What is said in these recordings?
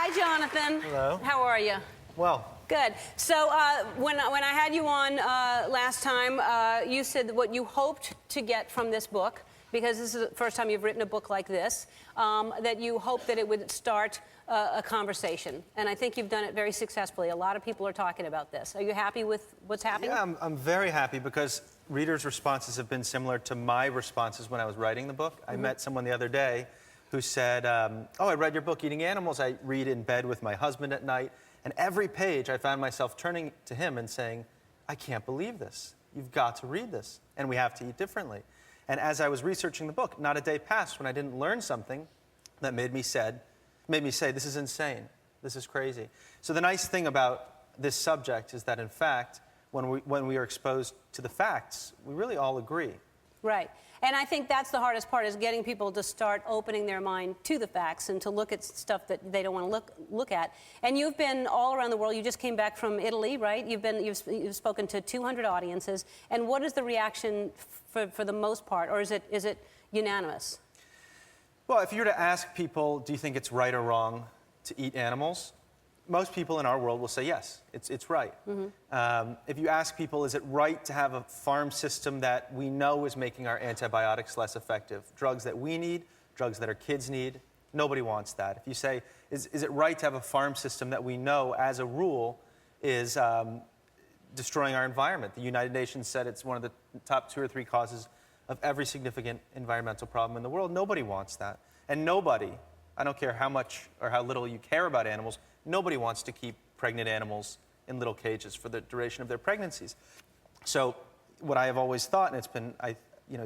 Hi, Jonathan. Hello. How are you? Well. Good. So when I had you on last time, you said what you hoped to get from this book, because this is the first time you've written a book like this, that you hoped that it would start a conversation. And I think you've done it very successfully. A lot of people are talking about this. Are you happy with what's happening? Yeah, I'm very happy because readers' responses have been similar to my responses when I was writing the book. I met someone the other day who said, oh, I read your book, Eating Animals. I read in bed with my husband at night. And every page, I found myself turning to him and saying, I can't believe this. You've got to read this. And we have to eat differently. And as I was researching the book, not a day passed when I didn't learn something that made me say, this is insane. This is crazy. So the nice thing about this subject is that, in fact, when we are exposed to the facts, we really all agree. Right. And I think that's the hardest part, is getting people to start opening their mind to the facts and to look at stuff that they don't want to look at. And you've been all around the world. You just came back from Italy, right? You've spoken to 200 audiences. And what is the reaction for the most part, or is it unanimous? Well, if you were to ask people, do you think it's right or wrong to eat animals? Most people in our world will say yes, it's right. If you ask people, is it right to have a farm system that we know is making our antibiotics less effective? Drugs that we need, drugs that our kids need, nobody wants that. If you say, is it right to have a farm system that we know, as a rule, is destroying our environment? The United Nations said it's one of the top 2 or 3 causes of every significant environmental problem in the world. Nobody wants that. And nobody, I don't care how much or how little you care about animals, nobody wants to keep pregnant animals in little cages for the duration of their pregnancies. So what I have always thought, and it's been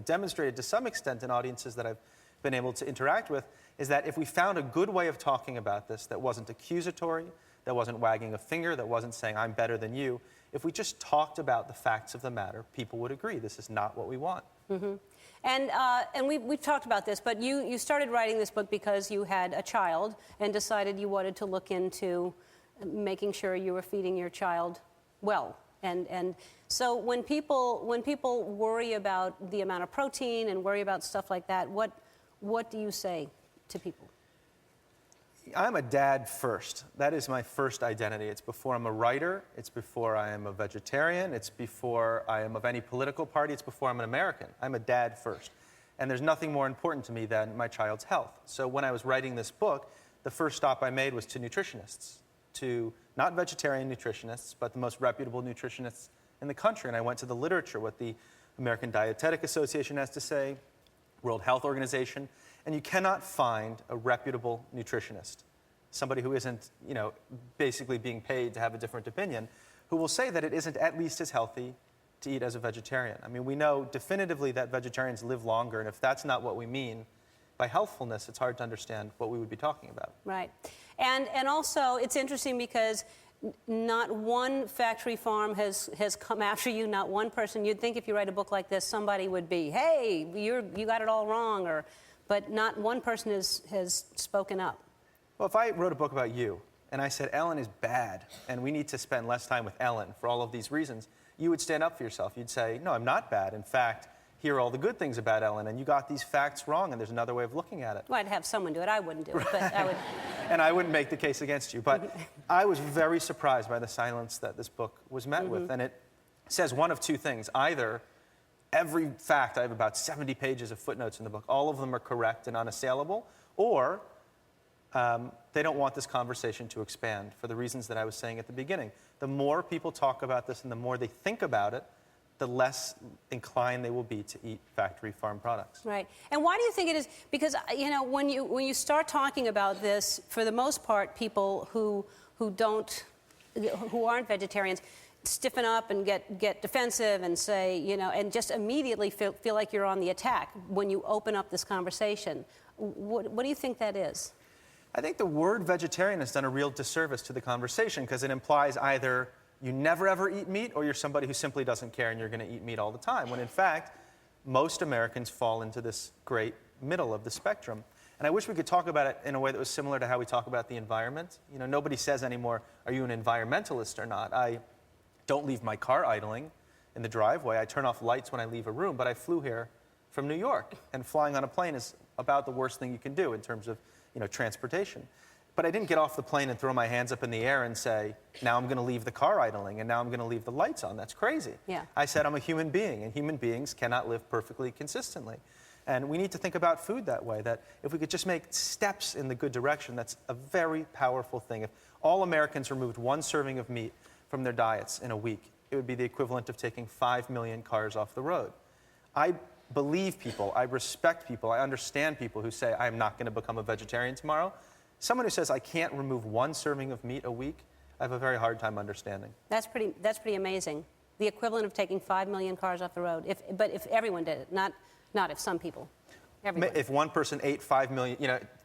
demonstrated to some extent in audiences that I've been able to interact with, is that if we found a good way of talking about this that wasn't accusatory, that wasn't wagging a finger, that wasn't saying, I'm better than you, if we just talked about the facts of the matter, people would agree this is not what we want. And we've talked about this, but you started writing this book because you had a child and decided you wanted to look into making sure you were feeding your child well. And so when people worry about the amount of protein and worry about stuff like that, what do you say to people? I'm a dad first. That is my first identity. It's before I'm a writer. It's before I am a vegetarian. It's before I am of any political party. It's before I'm an American. I'm a dad first. And there's nothing more important to me than my child's health. So when I was writing this book, the first stop I made was to nutritionists, to not vegetarian nutritionists, but the most reputable nutritionists in the country. And I went to the literature, what the American Dietetic Association has to say, World Health Organization. And you cannot find a reputable nutritionist, somebody who isn't, basically being paid to have a different opinion, who will say that it isn't at least as healthy to eat as a vegetarian. I mean, we know definitively that vegetarians live longer, and if that's not what we mean by healthfulness, it's hard to understand what we would be talking about. Right. And also, it's interesting because not one factory farm has come after you, not one person. You'd think if you write a book like this, somebody would be, hey, you got it all wrong, but not one person has spoken up. Well, if I wrote a book about you, and I said Ellen is bad, and we need to spend less time with Ellen for all of these reasons, you would stand up for yourself. You'd say, no, I'm not bad. In fact, here are all the good things about Ellen, and you got these facts wrong, and there's another way of looking at it. Well, I'd have someone do it. I wouldn't do it, but I would. And I wouldn't make the case against you. But I was very surprised by the silence that this book was met with. And it says one of two things. Either every fact, I have about 70 pages of footnotes in the book, all of them are correct and unassailable, or they don't want this conversation to expand for the reasons that I was saying at the beginning. The more people talk about this and the more they think about it, the less inclined they will be to eat factory farm products. Right. And why do you think it is? Because, when you start talking about this, for the most part, people who aren't vegetarians stiffen up and get defensive and say, and just immediately feel like you're on the attack when you open up this conversation. What do you think that is? I think the word vegetarian has done a real disservice to the conversation because it implies either you never ever eat meat or you're somebody who simply doesn't care and you're going to eat meat all the time, when in fact, most Americans fall into this great middle of the spectrum. And I wish we could talk about it in a way that was similar to how we talk about the environment. Nobody says anymore, are you an environmentalist or not? I don't leave my car idling in the driveway. I turn off lights when I leave a room, but I flew here from New York, and flying on a plane is about the worst thing you can do in terms of transportation. But I didn't get off the plane and throw my hands up in the air and say, now I'm going to leave the car idling and now I'm going to leave the lights on. That's crazy. Yeah. I said I'm a human being, and human beings cannot live perfectly consistently. And we need to think about food that way, that if we could just make steps in the good direction, that's a very powerful thing. If all Americans removed one serving of meat from their diets in a week, it would be the equivalent of taking 5 million cars off the road. I believe people, I respect people, I understand people who say, I'm not going to become a vegetarian tomorrow. Someone who says, I can't remove one serving of meat a week, I have a very hard time understanding. That's pretty amazing. The equivalent of taking 5 million cars off the road, but if everyone did it, not if some people. Everyone. If one person ate 5 million,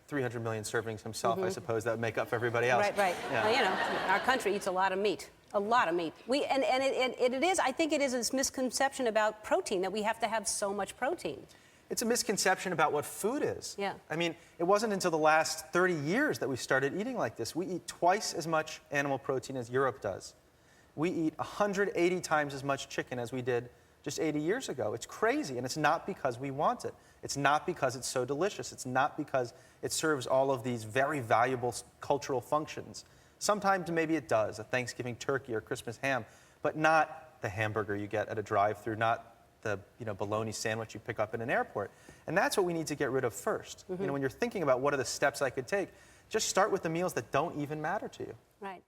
300 million servings himself, I suppose that would make up for everybody else. Right. Yeah. Well, our country eats a lot of meat. A lot of meat. I think it is this misconception about protein, that we have to have so much protein. It's a misconception about what food is. Yeah. I mean, it wasn't until the last 30 years that we started eating like this. We eat twice as much animal protein as Europe does. We eat 180 times as much chicken as we did just 80 years ago. It's crazy, and it's not because we want it. It's not because it's so delicious. It's not because it serves all of these very valuable cultural functions. Sometimes maybe it does, a Thanksgiving turkey or Christmas ham, but not the hamburger you get at a drive-thru, not the bologna sandwich you pick up in an airport. And that's what we need to get rid of first. When you're thinking about what are the steps I could take, just start with the meals that don't even matter to you. Right.